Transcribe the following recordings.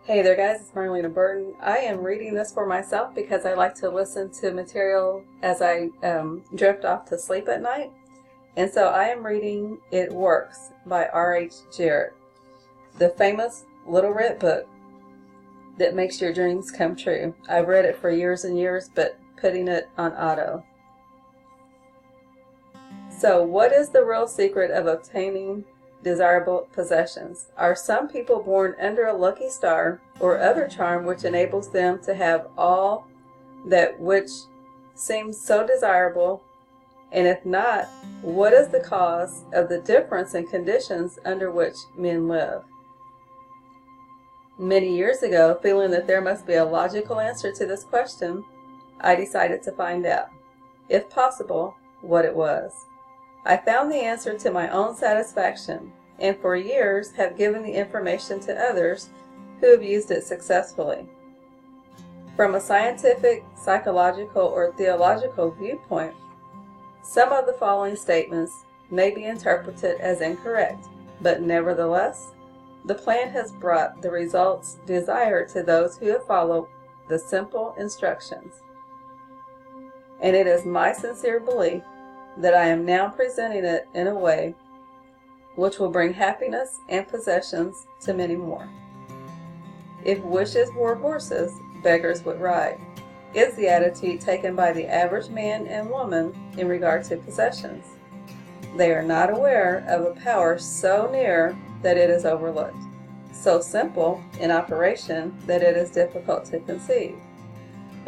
Hey there guys, it's Marlena Burton. I am reading this for myself because I like to listen to material as I drift off to sleep at night. And so I am reading It Works by R.H. Jarrett, the famous little red book that makes your dreams come true. I've read it for years and years, but putting it on auto. So what is the real secret of obtaining desirable possessions? Are some people born under a lucky star or other charm which enables them to have all that which seems so desirable? And if not, what is the cause of the difference in conditions under which men live? Many years ago, feeling that there must be a logical answer to this question, I decided to find out, if possible, what it was. I found the answer to my own satisfaction, and for years have given the information to others who have used it successfully. From a scientific, psychological, or theological viewpoint, some of the following statements may be interpreted as incorrect, but nevertheless, the plan has brought the results desired to those who have followed the simple instructions. And it is my sincere belief that I am now presenting it in a way which will bring happiness and possessions to many more. If wishes were horses, beggars would ride, is the attitude taken by the average man and woman in regard to possessions. They are not aware of a power so near that it is overlooked, so simple in operation that it is difficult to conceive,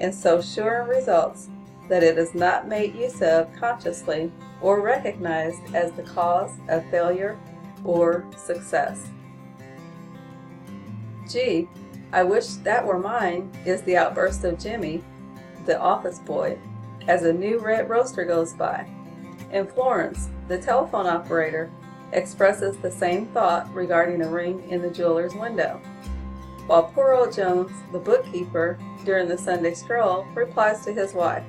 and so sure in results that it is not made use of consciously or recognized as the cause of failure or success. Gee, I wish that were mine, is the outburst of Jimmy, the office boy, as a new red roaster goes by. And Florence, the telephone operator, expresses the same thought regarding a ring in the jeweler's window, while poor old Jones, the bookkeeper, during the Sunday stroll, replies to his wife,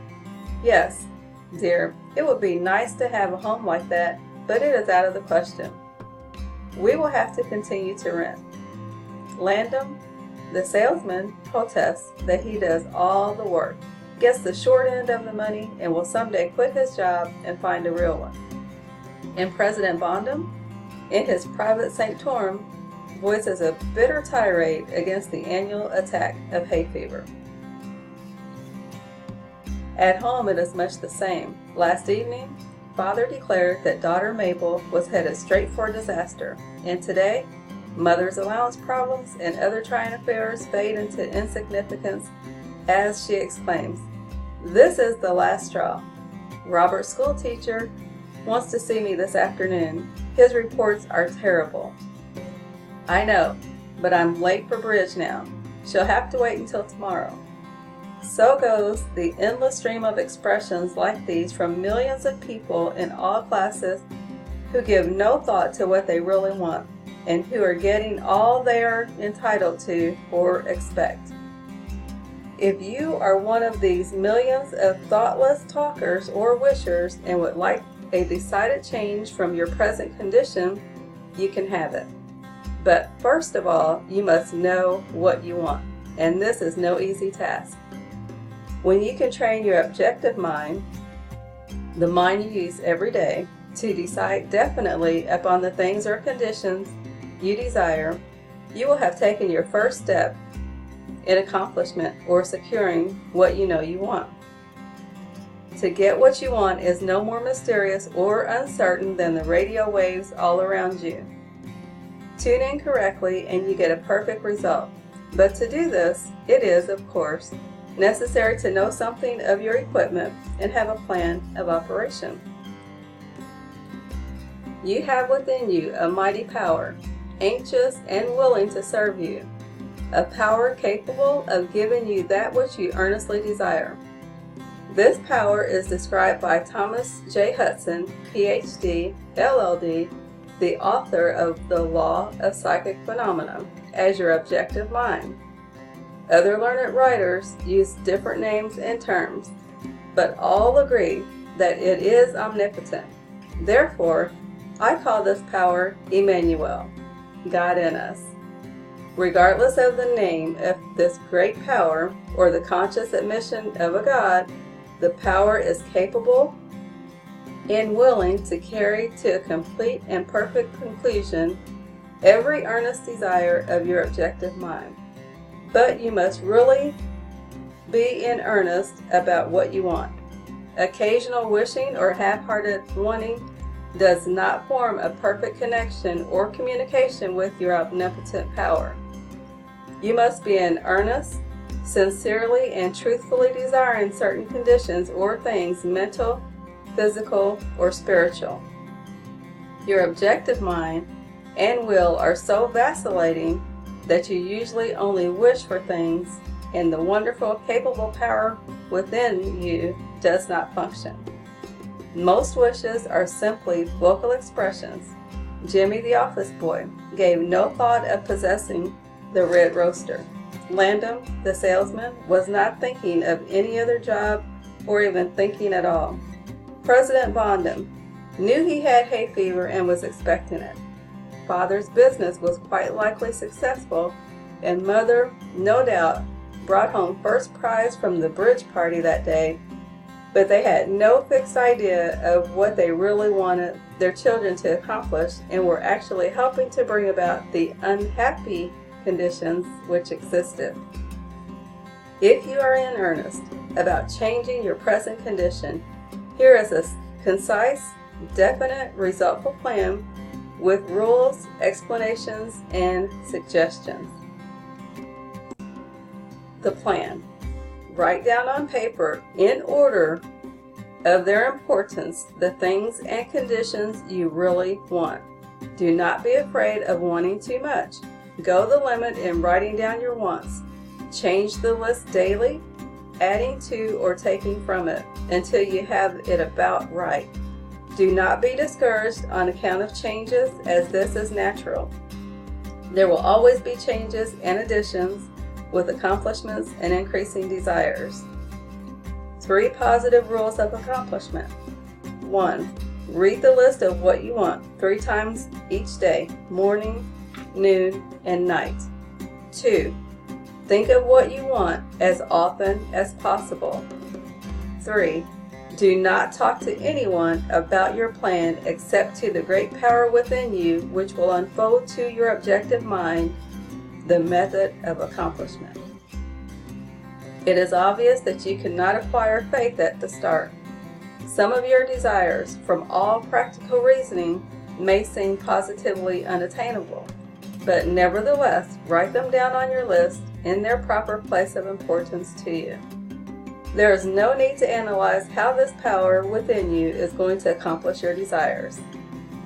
"Yes, dear, it would be nice to have a home like that, but it is out of the question. We will have to continue to rent." Landon, the salesman, protests that he does all the work, gets the short end of the money, and will someday quit his job and find a real one. And President Bondum, in his private sanctorum, voices a bitter tirade against the annual attack of hay fever. At home it is much the same. Last evening, father declared that daughter Mabel was headed straight for disaster, and today, mother's allowance problems and other trying affairs fade into insignificance as she exclaims, "This is the last straw. Robert's school teacher wants to see me this afternoon. His reports are terrible. I know, but I'm late for bridge now. She'll have to wait until tomorrow." So goes the endless stream of expressions like these from millions of people in all classes who give no thought to what they really want and who are getting all they are entitled to or expect. If you are one of these millions of thoughtless talkers or wishers and would like a decided change from your present condition, you can have it. But first of all, you must know what you want, and this is no easy task. When you can train your objective mind, the mind you use every day, to decide definitely upon the things or conditions you desire, you will have taken your first step in accomplishment or securing what you know you want. To get what you want is no more mysterious or uncertain than the radio waves all around you. Tune in correctly and you get a perfect result. But to do this, it is, of course, necessary to know something of your equipment and have a plan of operation. You have within you a mighty power, anxious and willing to serve you, a power capable of giving you that which you earnestly desire. This power is described by Thomas J. Hudson, Ph.D., LL.D., the author of The Law of Psychic Phenomena, as your objective mind. Other learned writers use different names and terms, but all agree that it is omnipotent. Therefore, I call this power Emmanuel, God in us. Regardless of the name of this great power or the conscious admission of a God, the power is capable and willing to carry to a complete and perfect conclusion every earnest desire of your objective mind. But you must really be in earnest about what you want. Occasional wishing or half-hearted wanting does not form a perfect connection or communication with your omnipotent power. You must be in earnest, sincerely and truthfully desiring certain conditions or things, mental, physical, or spiritual. Your objective mind and will are so vacillating that you usually only wish for things, and the wonderful, capable power within you does not function. Most wishes are simply vocal expressions. Jimmy the office boy gave no thought of possessing the red roaster. Landon the salesman was not thinking of any other job or even thinking at all. President Bondham knew he had hay fever and was expecting it. Father's business was quite likely successful, and Mother, no doubt, brought home first prize from the bridge party that day, but they had no fixed idea of what they really wanted their children to accomplish and were actually helping to bring about the unhappy conditions which existed. If you are in earnest about changing your present condition, here is a concise, definite, resultful plan with rules, explanations, and suggestions. The plan. Write down on paper, in order of their importance, the things and conditions you really want. Do not be afraid of wanting too much. Go the limit in writing down your wants. Change the list daily, adding to or taking from it until you have it about right. Do not be discouraged on account of changes, as this is natural. There will always be changes and additions with accomplishments and increasing desires. 3 positive rules of accomplishment. 1. Read the list of what you want 3 times each day, morning, noon, and night. 2. Think of what you want as often as possible. 3. Do not talk to anyone about your plan except to the great power within you, which will unfold to your objective mind the method of accomplishment. It is obvious that you cannot acquire faith at the start. Some of your desires, from all practical reasoning, may seem positively unattainable, but nevertheless, write them down on your list in their proper place of importance to you. There is no need to analyze how this power within you is going to accomplish your desires.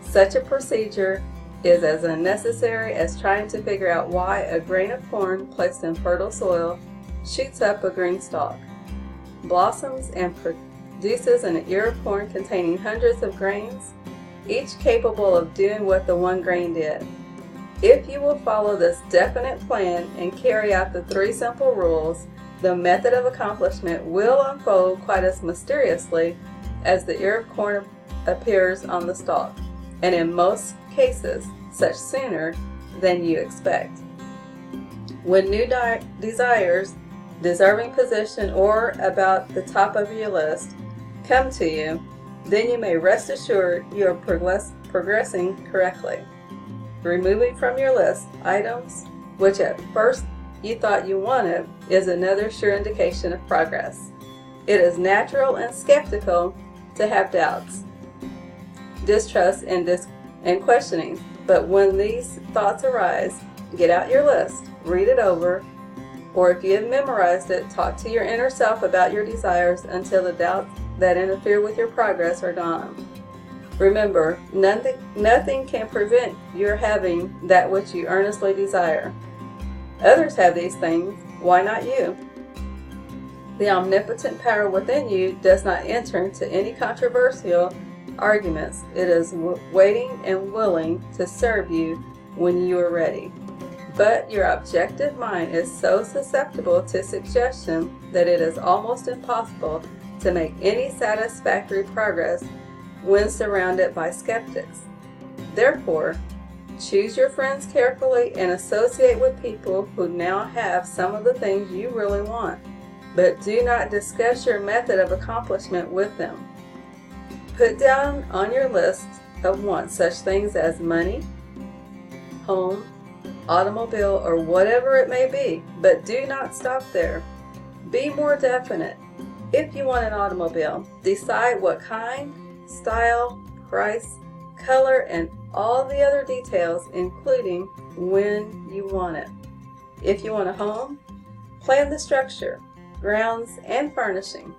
Such a procedure is as unnecessary as trying to figure out why a grain of corn placed in fertile soil shoots up a green stalk, blossoms, and produces an ear of corn containing hundreds of grains, each capable of doing what the one grain did. If you will follow this definite plan and carry out the 3 simple rules, the method of accomplishment will unfold quite as mysteriously as the ear of corn appears on the stalk, and in most cases, such sooner than you expect. When new desires, deserving position, or about the top of your list come to you, then you may rest assured you are progressing correctly. Removing from your list items which at first you thought you wanted is another sure indication of progress. It is natural and skeptical to have doubts, distrust, and questioning, but when these thoughts arise, get out your list, read it over, or if you have memorized it, talk to your inner self about your desires until the doubts that interfere with your progress are gone. Remember, nothing can prevent your having that which you earnestly desire. Others have these things, why not you? The omnipotent power within you does not enter into any controversial arguments. It is waiting and willing to serve you when you are ready. But your objective mind is so susceptible to suggestion that it is almost impossible to make any satisfactory progress when surrounded by skeptics. Therefore, Choose your friends carefully and associate with people who now have some of the things you really want, but do not discuss your method of accomplishment with them. Put down on your list of wants such things as money, home, automobile, or whatever it may be, but do not stop there. Be more definite. If you want an automobile, decide what kind, style, price, color, and all the other details, including when you want it. If you want a home, plan the structure, grounds, and furnishing.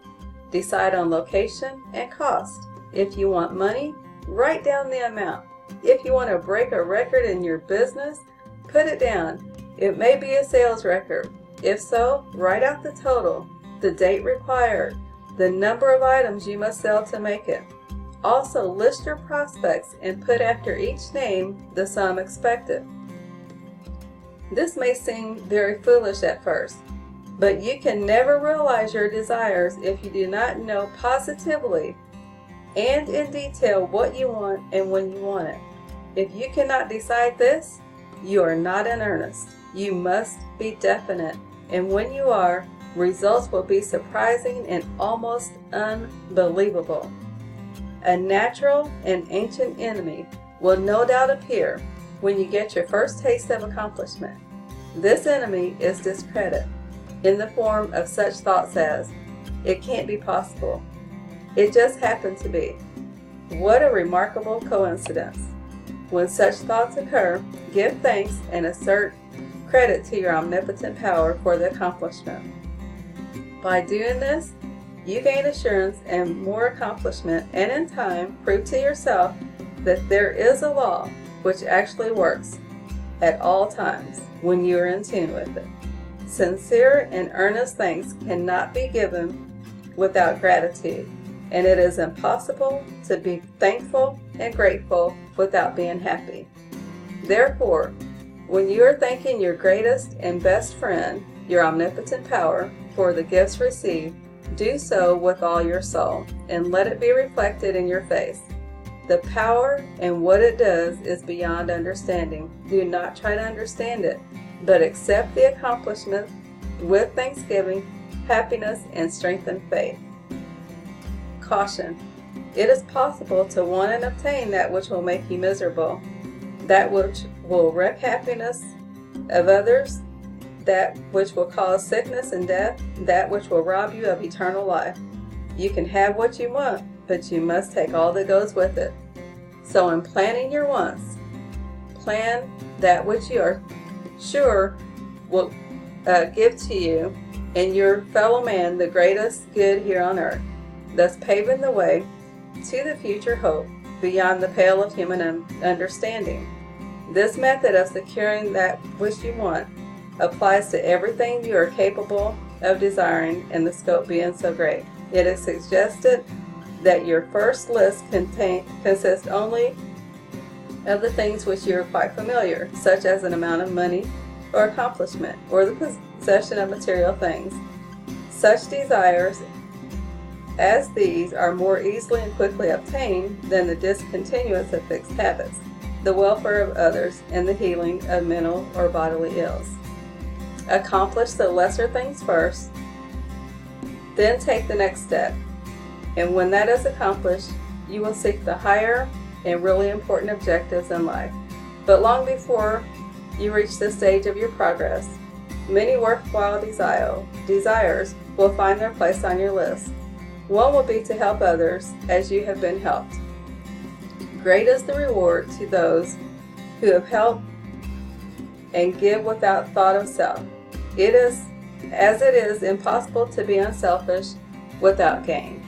Decide on location and cost. If you want money, write down the amount. If you want to break a record in your business, put it down. It may be a sales record. If so, write out the total, the date required, the number of items you must sell to make it. Also, list your prospects and put after each name the sum expected. This may seem very foolish at first, but you can never realize your desires if you do not know positively and in detail what you want and when you want it. If you cannot decide this, you are not in earnest. You must be definite, and when you are, results will be surprising and almost unbelievable. A natural and ancient enemy will no doubt appear when you get your first taste of accomplishment. This enemy is discredit, in the form of such thoughts as, "It can't be possible. It just happened to be." What a remarkable coincidence. When such thoughts occur, give thanks and assert credit to your omnipotent power for the accomplishment. By doing this, you gain assurance and more accomplishment, and in time prove to yourself that there is a law which actually works at all times when you are in tune with it. Sincere and earnest thanks cannot be given without gratitude, and it is impossible to be thankful and grateful without being happy. Therefore, when you are thanking your greatest and best friend, your omnipotent power, for the gifts received, do so with all your soul, and let it be reflected in your face. The power and what it does is beyond understanding. Do not try to understand it, but accept the accomplishment with thanksgiving, happiness, and strengthened faith. Caution. It is possible to want and obtain that which will make you miserable, that which will wreck happiness of others, that which will cause sickness and death, that which will rob you of eternal life. You can have what you want, but you must take all that goes with it. So in planning your wants, plan that which you are sure will give to you and your fellow man the greatest good here on earth, thus paving the way to the future hope beyond the pale of human understanding. This method of securing that which you want applies to everything you are capable of desiring, and the scope being so great. It is suggested that your first list consists only of the things which you are quite familiar, such as an amount of money or accomplishment, or the possession of material things. Such desires as these are more easily and quickly obtained than the discontinuance of fixed habits, the welfare of others, and the healing of mental or bodily ills. Accomplish the lesser things first, then take the next step, and when that is accomplished, you will seek the higher and really important objectives in life. But long before you reach this stage of your progress, many worthwhile desires will find their place on your list. One will be to help others as you have been helped. Great is the reward to those who have helped and give without thought of self. It is impossible to be unselfish without gain.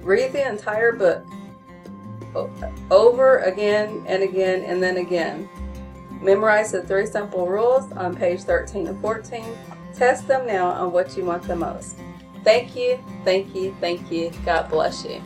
Read the entire book over again and again and then again. Memorize the 3 simple rules on page 13 and 14. Test them now on what you want the most. Thank you, thank you, thank you. God bless you.